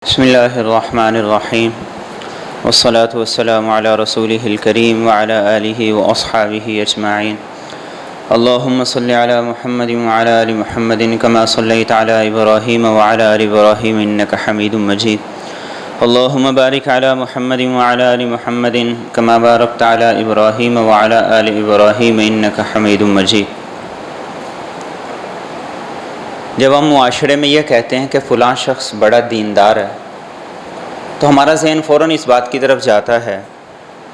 بسم اللہ الرحمن الرحیم والصلاة والسلام علی رسولہ الکریم وعلی آلہ واصحابہ اجمعین اللہم صلی علی محمد وعلی آل محمد کما صلیت علی ابراہیم وعلی آل ابراہیم انک حمید مجید اللہم بارک علی محمد وعلی آل محمد کما بارکت علی ابراہیم وعلی آل ابراہیم انک حمید مجید۔ جب ہم معاشرے میں یہ کہتے ہیں کہ فلاں شخص بڑا دیندار ہے تو ہمارا ذہن فوراً اس بات کی طرف جاتا ہے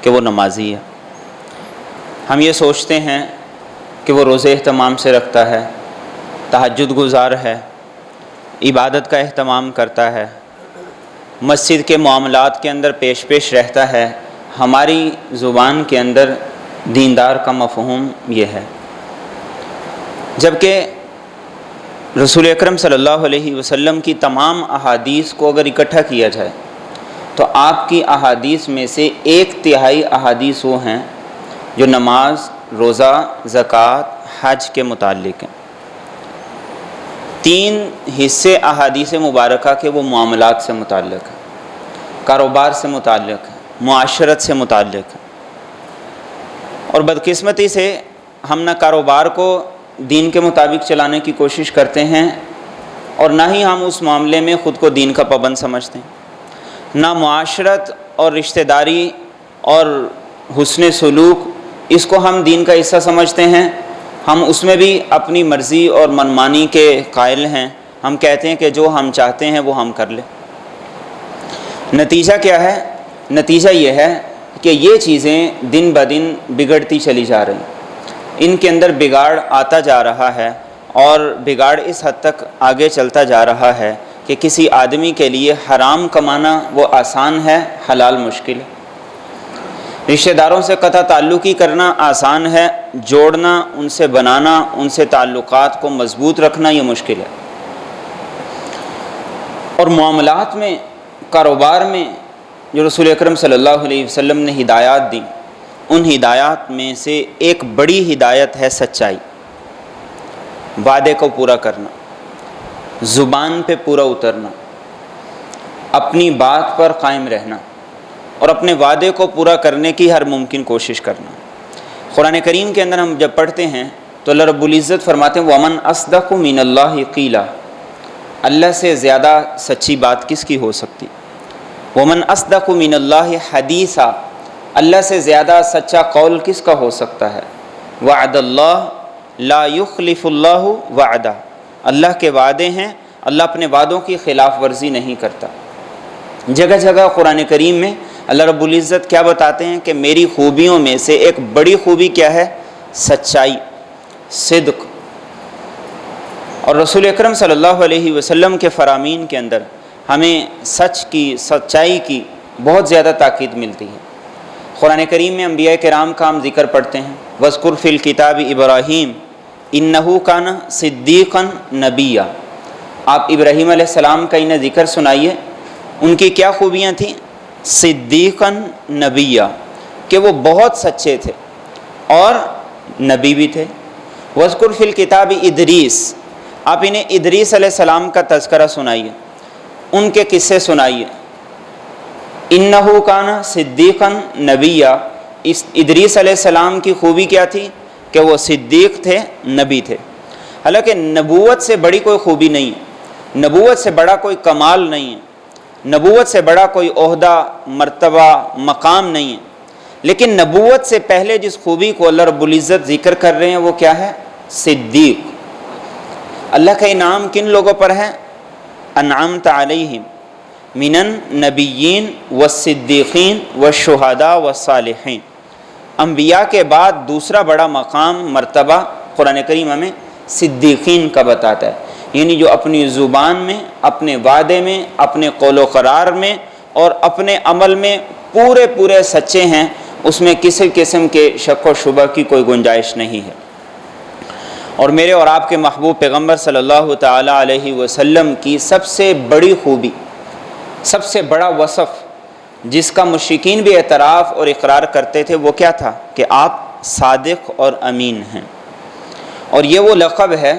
کہ وہ نمازی ہے۔ ہم یہ سوچتے ہیں کہ وہ روزے اہتمام سے رکھتا ہے، تہجد گزار ہے، عبادت کا اہتمام کرتا ہے، مسجد کے معاملات کے اندر پیش رہتا ہے۔ ہماری زبان کے اندر دیندار کا مفہوم یہ ہے، جبکہ رسول اکرم صلی اللہ علیہ وسلم کی تمام احادیث کو اگر اکٹھا کیا جائے تو آپ کی احادیث میں سے 1/3 احادیث وہ ہیں جو نماز، روزہ، زکوٰۃ، حج کے متعلق ہیں۔ 3 حصے احادیث مبارکہ کے وہ معاملات سے متعلق ہیں، کاروبار سے متعلق ہیں، معاشرت سے متعلق ہیں۔ اور بدقسمتی سے ہم نہ کاروبار کو دین کے مطابق چلانے کی کوشش کرتے ہیں اور نہ ہی ہم اس معاملے میں خود کو دین کا پابند سمجھتے ہیں۔ نہ معاشرت اور رشتہ داری اور حسن سلوک اس کو ہم دین کا حصہ سمجھتے ہیں، ہم اس میں بھی اپنی مرضی اور منمانی کے قائل ہیں۔ ہم کہتے ہیں کہ جو ہم چاہتے ہیں وہ ہم کر لیں۔ نتیجہ کیا ہے؟ نتیجہ یہ ہے کہ یہ چیزیں دن بدن بگڑتی چلی جا رہی ہیں، ان کے اندر بگاڑ آتا جا رہا ہے، اور بگاڑ اس حد تک آگے چلتا جا رہا ہے کہ کسی آدمی کے لیے حرام کمانا وہ آسان ہے، حلال مشکل ہے۔ رشتہ داروں سے قطع تعلقی کرنا آسان ہے، جوڑنا، ان سے بنانا، ان سے تعلقات کو مضبوط رکھنا یہ مشکل ہے۔ اور معاملات میں، کاروبار میں جو رسول اکرم صلی اللہ علیہ وسلم نے ہدایات دیں، ان ہدایات میں سے ایک بڑی ہدایت ہے سچائی، وعدے کو پورا کرنا، زبان پہ پورا اترنا، اپنی بات پر قائم رہنا اور اپنے وعدے کو پورا کرنے کی ہر ممکن کوشش کرنا۔ قرآن کریم کے اندر ہم جب پڑھتے ہیں تو اللہ رب العزت فرماتے ہیں وَمَنْ أَصْدَقُ مِنَ اللَّهِ قِيلًا، اللہ سے زیادہ سچی بات کس کی ہو سکتی؟ وَمَنْ أَصْدَقُ مِنَ اللَّهِ حَدِيثًا، اللہ سے زیادہ سچا قول کس کا ہو سکتا ہے؟ وعد اللہ لا یخلف اللہ وعدہ، اللہ کے وعدے ہیں، اللہ اپنے وعدوں کی خلاف ورزی نہیں کرتا۔ جگہ جگہ قرآن کریم میں اللہ رب العزت کیا بتاتے ہیں کہ میری خوبیوں میں سے ایک بڑی خوبی کیا ہے؟ سچائی، صدق۔ اور رسول اکرم صلی اللہ علیہ وسلم کے فرامین کے اندر ہمیں سچ کی، سچائی کی بہت زیادہ تاکید ملتی ہے۔ قرآن کریم میں انبیاء کرام کا ہم ذکر پڑھتے ہیں، وَاذْكُرْ فِي الْكِتَابِ ابراہیم اِنَّهُ كَانَ صِدِّيقًا نَبِيًّا، آپ ابراہیم علیہ السلام کا انہیں ذکر سنائیے، ان کی کیا خوبیاں تھیں؟ صدیقاً نبیّا، کہ وہ بہت سچے تھے اور نبی بھی تھے۔ وَاذْكُرْ فِي الْكِتَابِ ادریس، آپ انہیں ادریس علیہ السلام کا تذکرہ سنائیے، ان کے قصے سنائیے۔ انہو کان صدیقاً نبیّا، اس ادریس علیہ السلام کی خوبی کیا تھی؟ کہ وہ صدیق تھے، نبی تھے۔ حالانکہ نبوت سے بڑی کوئی خوبی نہیں ہے، نبوت سے بڑا کوئی کمال نہیں ہے، نبوت سے بڑا کوئی عہدہ، مرتبہ، مقام نہیں ہے، لیکن نبوت سے پہلے جس خوبی کو اللہ رب العزت ذکر کر رہے ہیں وہ کیا ہے؟ صدیق۔ اللہ کا انعام کن لوگوں پر ہے؟ انعمت علیہم من النبیین والصدیقین والشہداء والصالحین، انبیاء کے بعد دوسرا بڑا مقام، مرتبہ قرآن کریم ہمیں صدیقین کا بتاتا ہے، یعنی جو اپنی زبان میں، اپنے وعدے میں، اپنے قول و قرار میں اور اپنے عمل میں پورے سچے ہیں، اس میں کسی قسم کے شک و شبہ کی کوئی گنجائش نہیں ہے۔ اور میرے اور آپ کے محبوب پیغمبر صلی اللہ تعالی علیہ وسلم کی سب سے بڑی خوبی، سب سے بڑا وصف جس کا مشرکین بھی اعتراف اور اقرار کرتے تھے وہ کیا تھا؟ کہ آپ صادق اور امین ہیں۔ اور یہ وہ لقب ہے،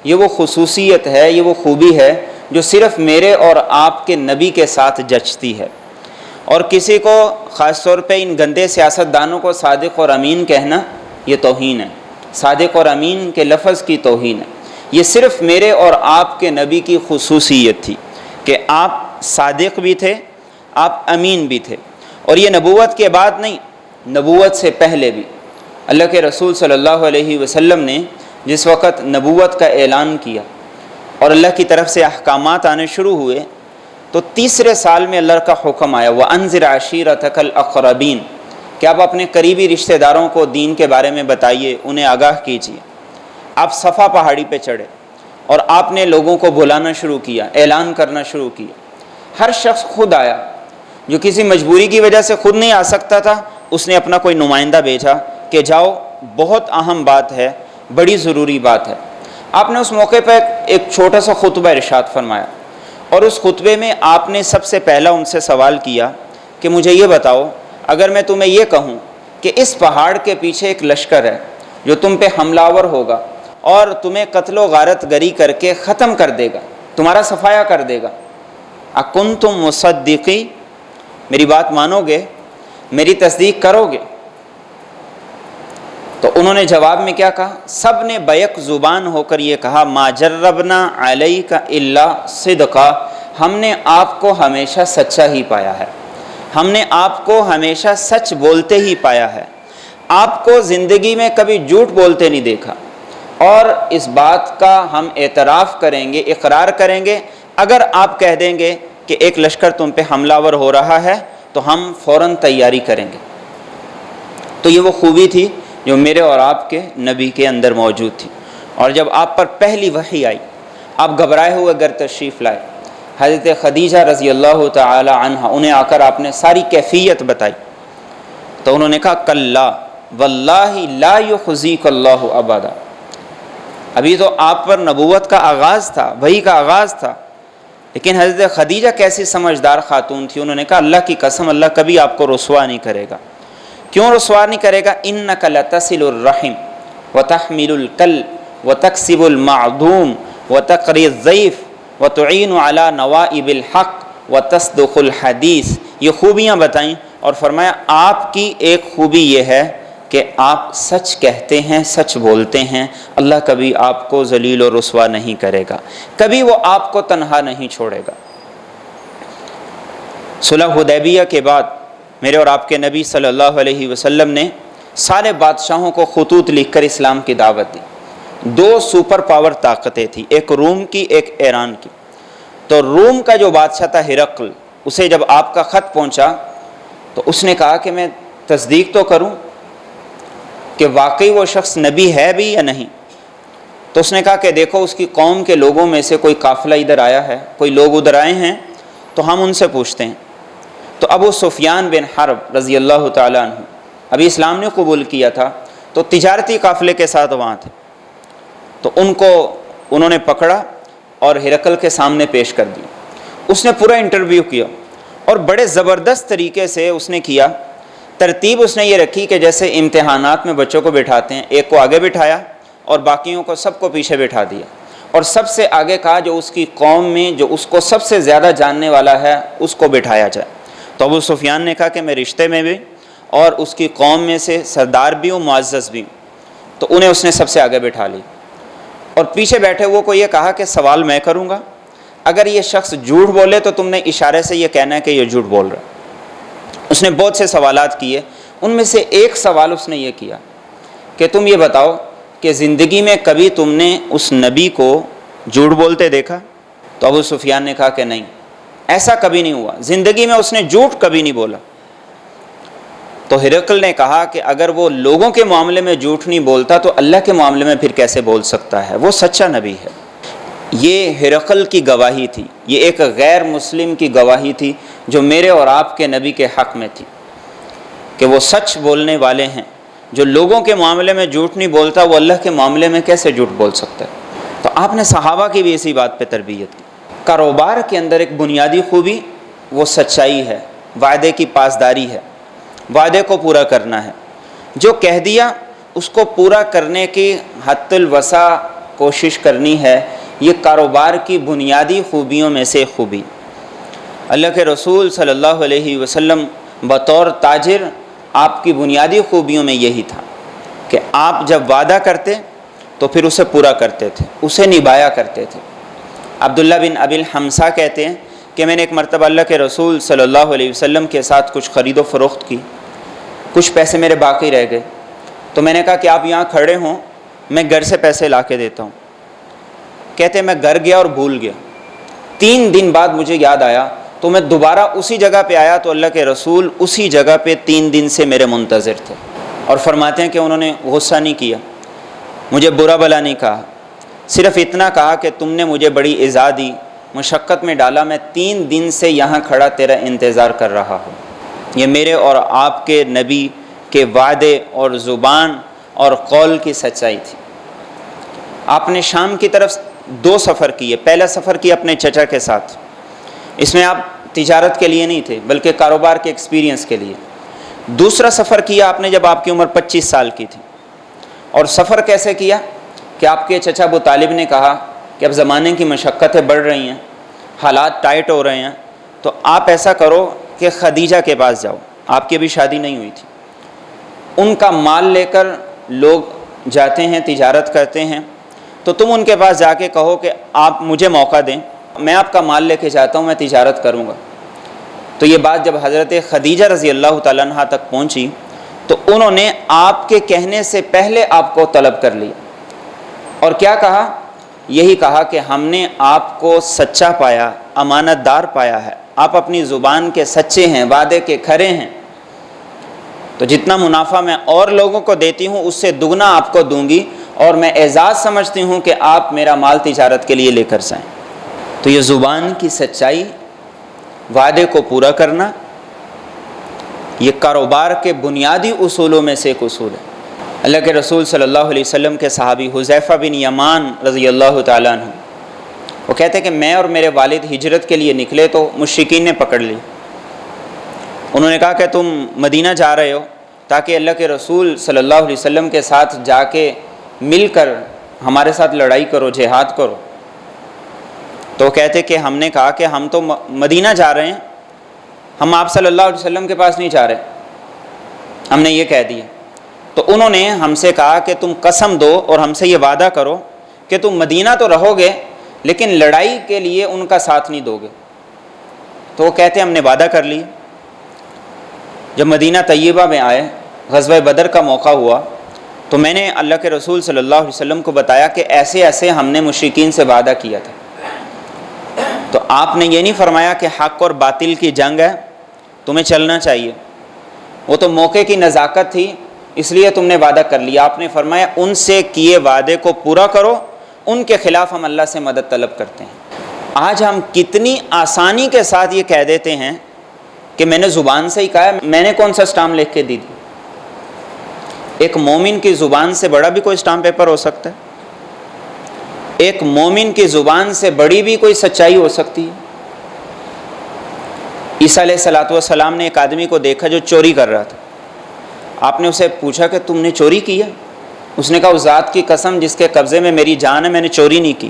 یہ وہ خصوصیت ہے، یہ وہ خوبی ہے جو صرف میرے اور آپ کے نبی کے ساتھ جچتی ہے، اور کسی کو خاص طور پہ ان گندے سیاستدانوں کو صادق اور امین کہنا یہ توہین ہے، صادق اور امین کے لفظ کی توہین ہے۔ یہ صرف میرے اور آپ کے نبی کی خصوصیت تھی کہ آپ صادق بھی تھے، آپ امین بھی تھے، اور یہ نبوت کے بعد نہیں، نبوت سے پہلے بھی اللہ کے رسول صلی اللہ علیہ وسلم نے جس وقت نبوت کا اعلان کیا اور اللہ کی طرف سے احکامات آنے شروع ہوئے تو تیسرے سال میں اللہ کا حکم آیا وَأَنذِرْ عَشِيرَتَكَ الْأَقْرَبِينَ کہ آپ اپنے قریبی رشتہ داروں کو دین کے بارے میں بتائیے، انہیں آگاہ کیجیے۔ آپ صفا پہاڑی پہ چڑھے اور آپ نے لوگوں کو بلانا شروع کیا، اعلان کرنا شروع کیا۔ ہر شخص خود آیا، جو کسی مجبوری کی وجہ سے خود نہیں آ سکتا تھا اس نے اپنا کوئی نمائندہ بھیجا کہ جاؤ، بہت اہم بات ہے، بڑی ضروری بات ہے۔ آپ نے اس موقع پہ ایک چھوٹا سا خطبہ ارشاد فرمایا، اور اس خطبے میں آپ نے سب سے پہلا ان سے سوال کیا کہ مجھے یہ بتاؤ، اگر میں تمہیں یہ کہوں کہ اس پہاڑ کے پیچھے ایک لشکر ہے جو تم پہ حملہ آور ہوگا اور تمہیں قتل و غارت گری کر کے ختم کر دے گا، تمہارا صفایا کر دے گا، اکنتم مصدقی، میری بات مانو گے، میری تصدیق کرو گے؟ تو انہوں نے جواب میں کیا کہا؟ سب نے بیک زبان ہو کر یہ کہا ما جربنا علیک الا صدقا، ہم نے آپ کو ہمیشہ سچا ہی پایا ہے، ہم نے آپ کو ہمیشہ سچ بولتے ہی پایا ہے، آپ کو زندگی میں کبھی جھوٹ بولتے نہیں دیکھا، اور اس بات کا ہم اعتراف کریں گے، اقرار کریں گے اگر آپ کہہ دیں گے کہ ایک لشکر تم پہ حملہ آور ہو رہا ہے تو ہم فوراً تیاری کریں گے۔ تو یہ وہ خوبی تھی جو میرے اور آپ کے نبی کے اندر موجود تھی، اور جب آپ پر پہلی وحی آئی آپ گھبرائے ہوئے گھر تشریف لائے، حضرت خدیجہ رضی اللہ تعالی عنہ انہیں آ کر آپ نے ساری کیفیت بتائی تو انہوں نے کہا کلا واللہ لا یخزیک اللہ ابدا، ابھی تو آپ پر نبوت کا آغاز تھا، وحی کا آغاز تھا، لیکن حضرت خدیجہ کیسی سمجھدار خاتون تھی، انہوں نے کہا اللہ کی قسم اللہ کبھی آپ کو رسوا نہیں کرے گا۔ کیوں رسوا نہیں کرے گا؟ انک لتصل الرحم وتحمل الکل وتکسب المعدوم وتقری الضیف وتعین علی نوائب الحق وتصدق الحدیث، یہ خوبیاں بتائیں اور فرمایا آپ کی ایک خوبی یہ ہے کہ آپ سچ کہتے ہیں، سچ بولتے ہیں، اللہ کبھی آپ کو ذلیل و رسوا نہیں کرے گا، کبھی وہ آپ کو تنہا نہیں چھوڑے گا۔ صلح حدیبیہ کے بعد میرے اور آپ کے نبی صلی اللہ علیہ وسلم نے سارے بادشاہوں کو خطوط لکھ کر اسلام کی دعوت دی۔ دو سپر پاور طاقتیں تھیں، ایک روم کی، ایک ایران کی۔ تو روم کا جو بادشاہ تھا ہرقل، اسے جب آپ کا خط پہنچا تو اس نے کہا کہ میں تصدیق تو کروں کہ واقعی وہ شخص نبی ہے بھی یا نہیں۔ تو اس نے کہا کہ دیکھو اس کی قوم کے لوگوں میں سے کوئی قافلہ ادھر آیا ہے، کوئی لوگ ادھر آئے ہیں تو ہم ان سے پوچھتے ہیں۔ تو ابو سفیان بن حرب رضی اللہ تعالیٰ عنہ ابھی اسلام نے قبول کیا تھا تو تجارتی قافلے کے ساتھ وہاں تھے، تو انہوں نے پکڑا اور ہرقل کے سامنے پیش کر دی۔ اس نے پورا انٹرویو کیا اور بڑے زبردست طریقے سے اس نے کیا۔ ترتیب اس نے یہ رکھی کہ جیسے امتحانات میں بچوں کو بٹھاتے ہیں، ایک کو آگے بٹھایا اور باقیوں کو سب کو پیچھے بٹھا دیا، اور سب سے آگے کہا جو اس کی قوم میں جو اس کو سب سے زیادہ جاننے والا ہے اس کو بٹھایا جائے۔ تو ابو سفیان نے کہا کہ میں رشتے میں بھی اور اس کی قوم میں سے سردار بھی ہوں، معزز بھی ہوں، تو انہیں اس نے سب سے آگے بٹھا لی، اور پیچھے بیٹھے وہ کو یہ کہا کہ سوال میں کروں گا، اگر یہ شخص جھوٹ بولے تو تم نے اشارے سے یہ کہنا ہے کہ یہ جھوٹ بول رہا ہے۔ اس نے بہت سے سوالات کیے، ان میں سے ایک سوال اس نے یہ کیا کہ تم یہ بتاؤ کہ زندگی میں کبھی تم نے اس نبی کو جھوٹ بولتے دیکھا؟ تو ابو سفیان نے کہا کہ نہیں، ایسا کبھی نہیں ہوا، زندگی میں اس نے جھوٹ کبھی نہیں بولا۔ تو ہرقل نے کہا کہ اگر وہ لوگوں کے معاملے میں جھوٹ نہیں بولتا تو اللہ کے معاملے میں پھر کیسے بول سکتا ہے؟ وہ سچا نبی ہے۔ یہ ہرقل کی گواہی تھی، یہ ایک غیر مسلم کی گواہی تھی جو میرے اور آپ کے نبی کے حق میں تھی کہ وہ سچ بولنے والے ہیں۔ جو لوگوں کے معاملے میں جھوٹ نہیں بولتا وہ اللہ کے معاملے میں کیسے جھوٹ بول سکتا ہے؟ تو آپ نے صحابہ کی بھی اسی بات پہ تربیت کی۔ کاروبار کے اندر ایک بنیادی خوبی وہ سچائی ہے، وعدے کی پاسداری ہے، وعدے کو پورا کرنا ہے، جو کہہ دیا اس کو پورا کرنے کی حد الوسع کوشش کرنی ہے، یہ کاروبار کی بنیادی خوبیوں میں سے خوبی۔ اللہ کے رسول صلی اللہ علیہ وسلم بطور تاجر آپ کی بنیادی خوبیوں میں یہی تھا کہ آپ جب وعدہ کرتے تو پھر اسے پورا کرتے تھے، اسے نبھایا کرتے تھے۔ عبداللہ بن ابی الحمصہ کہتے ہیں کہ میں نے ایک مرتبہ اللہ کے رسول صلی اللہ علیہ وسلم کے ساتھ کچھ خرید و فروخت کی، کچھ پیسے میرے باقی رہ گئے، تو میں نے کہا کہ آپ یہاں کھڑے ہوں، میں گھر سے پیسے لا کے دیتا ہوں۔ کہتے ہیں میں گھر گیا اور بھول گیا، 3 دن بعد مجھے یاد آیا تو میں دوبارہ اسی جگہ پہ آیا تو اللہ کے رسول اسی جگہ پہ 3 دن سے میرے منتظر تھے، اور فرماتے ہیں کہ انہوں نے غصہ نہیں کیا، مجھے برا بھلا نہیں کہا، صرف اتنا کہا کہ تم نے مجھے بڑی ایذا دی، مشقت میں ڈالا، میں 3 دن سے یہاں کھڑا تیرا انتظار کر رہا ہوں۔ یہ میرے اور آپ کے نبی کے وعدے اور زبان اور قول کی سچائی تھی۔ آپ نے شام کی طرف 2 سفر کیے، پہلا سفر کیا اپنے چچا کے ساتھ، اس میں آپ تجارت کے لیے نہیں تھے بلکہ کاروبار کے ایکسپیرینس کے لیے۔ دوسرا سفر کیا آپ نے جب آپ کی عمر 25 سال کی تھی، اور سفر کیسے کیا کہ آپ کے چچا ابو طالب نے کہا کہ اب زمانے کی مشقتیں بڑھ رہی ہیں، حالات ٹائٹ ہو رہے ہیں، تو آپ ایسا کرو کہ خدیجہ کے پاس جاؤ، آپ کی ابھی شادی نہیں ہوئی تھی، ان کا مال لے کر لوگ جاتے ہیں، تجارت کرتے ہیں، تو تم ان کے پاس جا کے کہو کہ آپ مجھے موقع دیں، میں آپ کا مال لے کے جاتا ہوں، میں تجارت کروں گا۔ تو یہ بات جب حضرت خدیجہ رضی اللہ تعالیٰ عنہ تک پہنچی تو انہوں نے آپ کے کہنے سے پہلے آپ کو طلب کر لیا، اور کیا کہا؟ یہی کہا کہ ہم نے آپ کو سچا پایا، امانت دار پایا ہے، آپ اپنی زبان کے سچے ہیں، وعدے کے کھرے ہیں، تو جتنا منافع میں اور لوگوں کو دیتی ہوں اس سے دگنا آپ کو دوں گی، اور میں اعزاز سمجھتی ہوں کہ آپ میرا مال تجارت کے لیے لے کر جائیں۔ تو یہ زبان کی سچائی، وعدے کو پورا کرنا، یہ کاروبار کے بنیادی اصولوں میں سے ایک اصول ہے۔ اللہ کے رسول صلی اللہ علیہ وسلم کے صحابی حذیفہ بن یمان رضی اللہ تعالیٰ عنہ، وہ کہتے ہیں کہ میں اور میرے والد ہجرت کے لیے نکلے تو مشرکین نے پکڑ لی، انہوں نے کہا کہ تم مدینہ جا رہے ہو تاکہ اللہ کے رسول صلی اللہ علیہ وسلم کے ساتھ جا کے مل کر ہمارے ساتھ لڑائی کرو، جہاد کرو۔ تو کہتے کہ ہم نے کہا کہ ہم تو مدینہ جا رہے ہیں، ہم آپ صلی اللہ علیہ وسلم کے پاس نہیں جا رہے، ہم نے یہ کہہ دیا۔ تو انہوں نے ہم سے کہا کہ تم قسم دو اور ہم سے یہ وعدہ کرو کہ تم مدینہ تو رہو گے لیکن لڑائی کے لیے ان کا ساتھ نہیں دو گے۔ تو وہ کہتے ہم نے وعدہ کر لی۔ جب مدینہ طیبہ میں آئے، غزوہ بدر کا موقع ہوا، تو میں نے اللہ کے رسول صلی اللہ علیہ وسلم کو بتایا کہ ایسے ایسے ہم نے مشرکین سے وعدہ کیا تھا۔ تو آپ نے یہ نہیں فرمایا کہ حق اور باطل کی جنگ ہے، تمہیں چلنا چاہیے، وہ تو موقع کی نزاکت تھی اس لیے تم نے وعدہ کر لیا۔ آپ نے فرمایا ان سے کیے وعدے کو پورا کرو، ان کے خلاف ہم اللہ سے مدد طلب کرتے ہیں۔ آج ہم کتنی آسانی کے ساتھ یہ کہہ دیتے ہیں کہ میں نے زبان سے ہی کہا ہے، میں نے کون سا اسٹامپ لکھ کے دی تھی؟ ایک مومن کی زبان سے بڑا بھی کوئی اسٹامپ پیپر ہو سکتا ہے، ایک مومن کی زبان سے بڑی بھی کوئی سچائی ہو سکتی ہے۔ عیسیٰ علیہ السلام نے ایک آدمی کو دیکھا جو چوری کر رہا تھا، آپ نے اسے پوچھا کہ تم نے چوری کی ہے؟ اس نے کہا اس ذات کی قسم جس کے قبضے میں میری جان ہے، میں نے چوری نہیں کی۔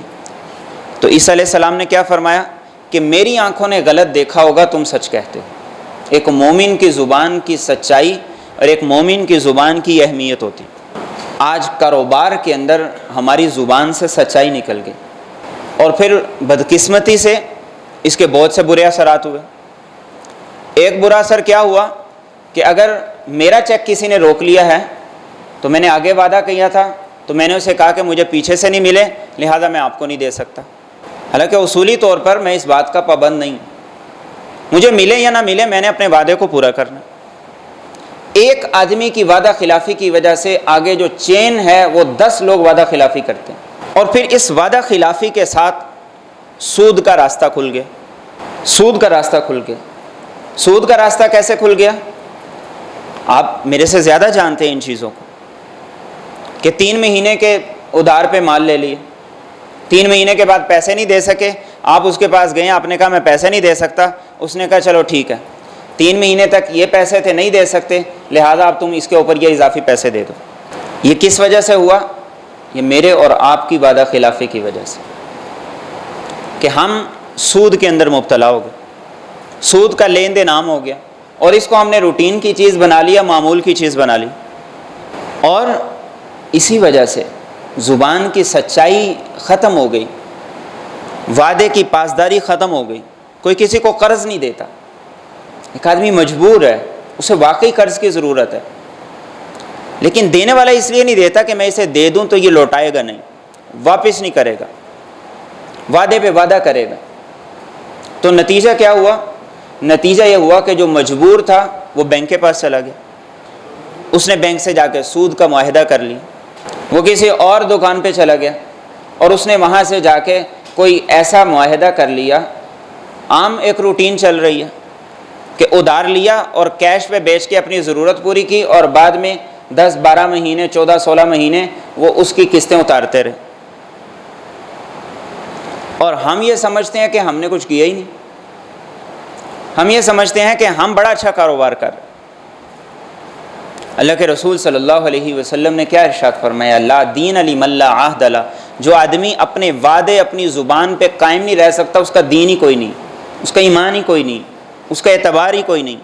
تو عیسیٰ علیہ السلام نے کیا فرمایا کہ میری آنکھوں نے غلط دیکھا ہوگا، تم سچ کہتے ہو۔ ایک مومن کی زبان کی سچائی اور ایک مومن کی زبان کی اہمیت ہوتی۔ آج کاروبار کے اندر ہماری زبان سے سچائی نکل گئی، اور پھر بدقسمتی سے اس کے بہت سے برے اثرات ہوئے۔ ایک برا اثر کیا ہوا کہ اگر میرا چیک کسی نے روک لیا ہے تو میں نے آگے وعدہ کیا تھا، تو میں نے اسے کہا کہ مجھے پیچھے سے نہیں ملے لہذا میں آپ کو نہیں دے سکتا، حالانکہ اصولی طور پر میں اس بات کا پابند نہیں ہوں، مجھے ملے یا نہ ملے میں نے اپنے وعدے کو پورا کرنا۔ ایک آدمی کی وعدہ خلافی کی وجہ سے آگے جو چین ہے وہ 10 لوگ وعدہ خلافی کرتے ہیں، اور پھر اس وعدہ خلافی کے ساتھ سود کا راستہ کھل گیا۔ سود کا راستہ کھل گیا۔ سود کا راستہ کیسے کھل گیا؟ آپ میرے سے زیادہ جانتے ہیں ان چیزوں کو، کہ 3 مہینے کے ادھار پہ مال لے لیے، 3 مہینے کے بعد پیسے نہیں دے سکے، آپ اس کے پاس گئے، آپ نے کہا میں پیسے نہیں دے سکتا، اس نے کہا چلو ٹھیک ہے، 3 مہینے تک یہ پیسے تھے نہیں دے سکتے لہٰذا اب تم اس کے اوپر یہ اضافی پیسے دے دو۔ یہ کس وجہ سے ہوا؟ یہ میرے اور آپ کی وعدہ خلافی کی وجہ سے۔ کہ ہم سود کے اندر مبتلا ہو گئے، سود کا لین دین عام ہو گیا، اور اس کو ہم نے روٹین کی چیز بنا لیا، معمول کی چیز بنا لی، اور اسی وجہ سے زبان کی سچائی ختم ہو گئی، وعدے کی پاسداری ختم ہو گئی۔ کوئی کسی کو قرض نہیں دیتا، ایک آدمی مجبور ہے، اسے واقعی قرض کی ضرورت ہے، لیکن دینے والا اس لیے نہیں دیتا کہ میں اسے دے دوں تو یہ لوٹائے گا نہیں، واپس نہیں کرے گا، وعدے پہ وعدہ کرے گا۔ تو نتیجہ کیا ہوا؟ نتیجہ یہ ہوا کہ جو مجبور تھا وہ بینک کے پاس چلا گیا، اس نے بینک سے جا کے سود کا معاہدہ کر لیا، وہ کسی اور دکان پہ چلا گیا اور اس نے وہاں سے جا کے کوئی ایسا معاہدہ کر لیا، عام ایک روٹین چل رہی ہے کہ ادھار لیا اور کیش پہ بیچ کے اپنی ضرورت پوری کی، اور بعد میں 10-12 مہینے 14-16 مہینے وہ اس کی قسطیں اتارتے رہے، اور ہم یہ سمجھتے ہیں کہ ہم نے کچھ کیا ہی نہیں، ہم یہ سمجھتے ہیں کہ ہم بڑا اچھا کاروبار کر رہے ہیں۔ اللہ کے رسول صلی اللہ علیہ وسلم نے کیا ارشاد فرمایا؟ لا دین لمن لا عہد لہ، جو آدمی اپنے وعدے اپنی زبان پہ قائم نہیں رہ سکتا، اس کا دین ہی کوئی نہیں، اس کا ایمان ہی کوئی نہیں، اس کا اعتبار ہی کوئی نہیں۔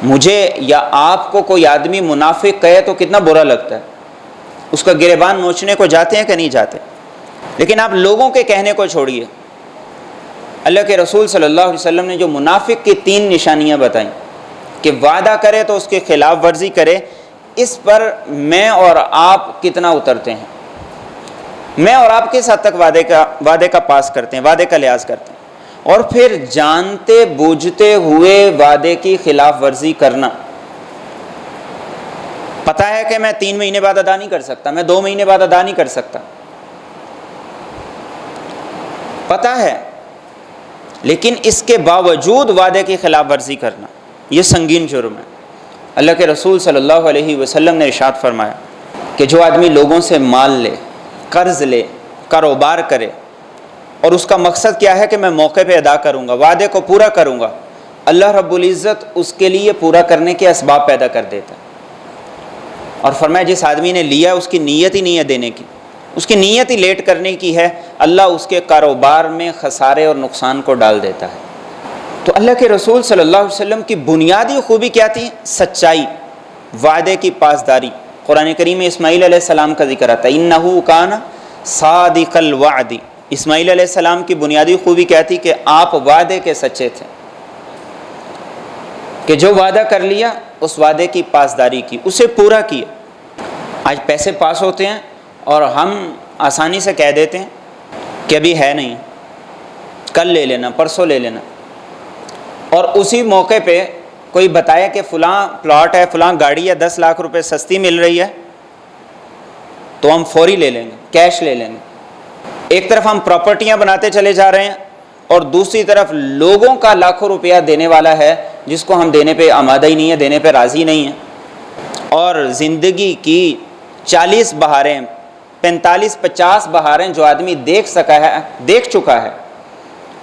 مجھے یا آپ کو کوئی آدمی منافق کہے تو کتنا برا لگتا ہے، اس کا گریبان نوچنے کو جاتے ہیں کہ نہیں جاتے؟ لیکن آپ لوگوں کے کہنے کو چھوڑیے، اللہ کے رسول صلی اللہ علیہ وسلم نے جو منافق کی 3 نشانیاں بتائیں کہ وعدہ کرے تو اس کے خلاف ورزی کرے، اس پر میں اور آپ کتنا اترتے ہیں؟ میں اور آپ کس حد تک وعدے کا پاس کرتے ہیں، وعدے کا لحاظ کرتے ہیں؟ اور پھر جانتے بوجھتے ہوئے وعدے کی خلاف ورزی کرنا۔ پتہ ہے کہ میں 3 مہینے بعد ادا نہیں کر سکتا، میں 2 مہینے بعد ادا نہیں کر سکتا، پتہ ہے، لیکن اس کے باوجود وعدے کی خلاف ورزی کرنا یہ سنگین جرم ہے۔ اللہ کے رسول صلی اللہ علیہ وسلم نے ارشاد فرمایا کہ جو آدمی لوگوں سے مال لے، قرض لے، کاروبار کرے، اور اس کا مقصد کیا ہے کہ میں موقع پہ ادا کروں گا، وعدے کو پورا کروں گا، اللہ رب العزت اس کے لیے پورا کرنے کے اسباب پیدا کر دیتا ہے۔ اور فرمایا جس آدمی نے لیا اس کی نیت ہی نہیں ہے دینے کی، اس کی نیت ہی لیٹ کرنے کی ہے، اللہ اس کے کاروبار میں خسارے اور نقصان کو ڈال دیتا ہے۔ تو اللہ کے رسول صلی اللہ علیہ وسلم کی بنیادی خوبی کیا تھی؟ سچائی، وعدے کی پاسداری۔ قرآن کریم میں اسماعیل علیہ السلام کا ذکر آتا ہے، انہ کان صادق الوعد۔ اسماعیل علیہ السلام کی بنیادی خوبی کیا تھی؟ کہ آپ وعدے کے سچے تھے، کہ جو وعدہ کر لیا اس وعدے کی پاسداری کی، اسے پورا کیا۔ آج پیسے پاس ہوتے ہیں اور ہم آسانی سے کہہ دیتے ہیں کہ ابھی ہے نہیں، کل لے لینا، پرسوں لے لینا، اور اسی موقع پہ کوئی بتایا کہ فلاں پلاٹ ہے، فلاں گاڑی ہے، 10 لاکھ روپے سستی مل رہی ہے، تو ہم فوری لے لیں گے، کیش لے لیں گے۔ ایک طرف ہم پراپرٹیاں بناتے چلے جا رہے ہیں، اور دوسری طرف لوگوں کا لاکھوں روپیہ دینے والا ہے جس کو ہم دینے پہ آمادہ ہی نہیں ہے، دینے پہ راضی نہیں ہیں، اور زندگی کی 40 بہاریں، 45-50 بہاریں جو آدمی دیکھ چکا ہے،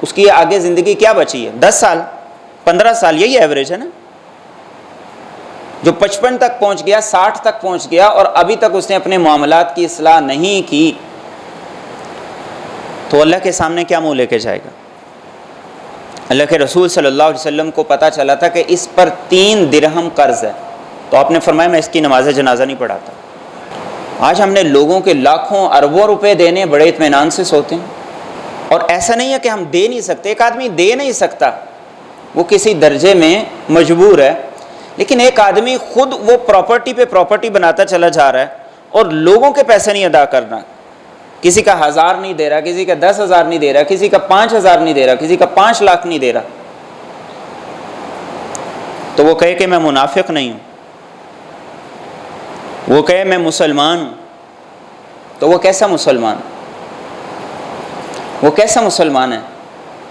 اس کی آگے زندگی کیا بچی ہے؟ 10 سال 15 سال، یہی ایوریج ہے نا۔ جو 55 تک پہنچ گیا، 60 تک پہنچ گیا، اور ابھی تک اس نے اپنے معاملات کی اصلاح نہیں کی، تو اللہ کے سامنے کیا منہ لے کے جائے گا؟ اللہ کے رسول صلی اللہ علیہ وسلم کو پتہ چلا تھا کہ اس پر 3 درہم قرض ہے، تو آپ نے فرمایا میں اس کی نماز جنازہ نہیں پڑھاتا۔ آج ہم نے لوگوں کے لاکھوں اربوں روپے دینے، بڑے اطمینان سے سوتے ہیں، اور ایسا نہیں ہے کہ ہم دے نہیں سکتے، ایک آدمی دے نہیں سکتا، وہ کسی درجے میں مجبور ہے، لیکن ایک آدمی خود وہ پراپرٹی پہ پراپرٹی بناتا چلا جا رہا ہے اور لوگوں کے پیسے نہیں ادا کرنا، کسی کا 1000 نہیں دے رہا، کسی کا 10,000 نہیں دے رہا، کسی کا 5,000 نہیں دے رہا، کسی کا 5 لاکھ نہیں دے رہا، تو وہ کہے کہ میں منافق نہیں ہوں، وہ کہے میں مسلمان ہوں، تو وہ کیسا مسلمان؟ وہ کیسا مسلمان ہے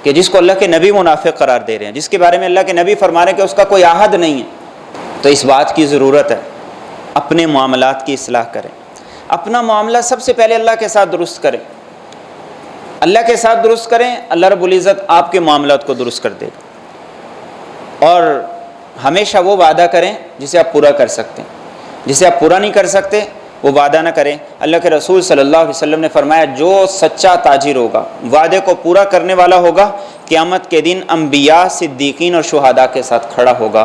کہ جس کو اللہ کے نبی منافق قرار دے رہے ہیں، جس کے بارے میں اللہ کے نبی فرما رہے ہیں کہ اس کا کوئی عہد نہیں ہے؟ تو اس بات کی ضرورت ہے اپنے معاملات کی اصلاح کریں، اپنا معاملہ سب سے پہلے اللہ کے ساتھ درست کریں، اللہ کے ساتھ درست کریں، اللہ رب العزت آپ کے معاملات کو درست کر دے گا۔ اور ہمیشہ وہ وعدہ کریں جسے آپ پورا کر سکتے ہیں، جسے آپ پورا نہیں کر سکتے وہ وعدہ نہ کریں۔ اللہ کے رسول صلی اللہ علیہ وسلم نے فرمایا جو سچا تاجر ہوگا، وعدے کو پورا کرنے والا ہوگا، قیامت کے دن انبیاء، صدیقین اور شہداء کے ساتھ کھڑا ہوگا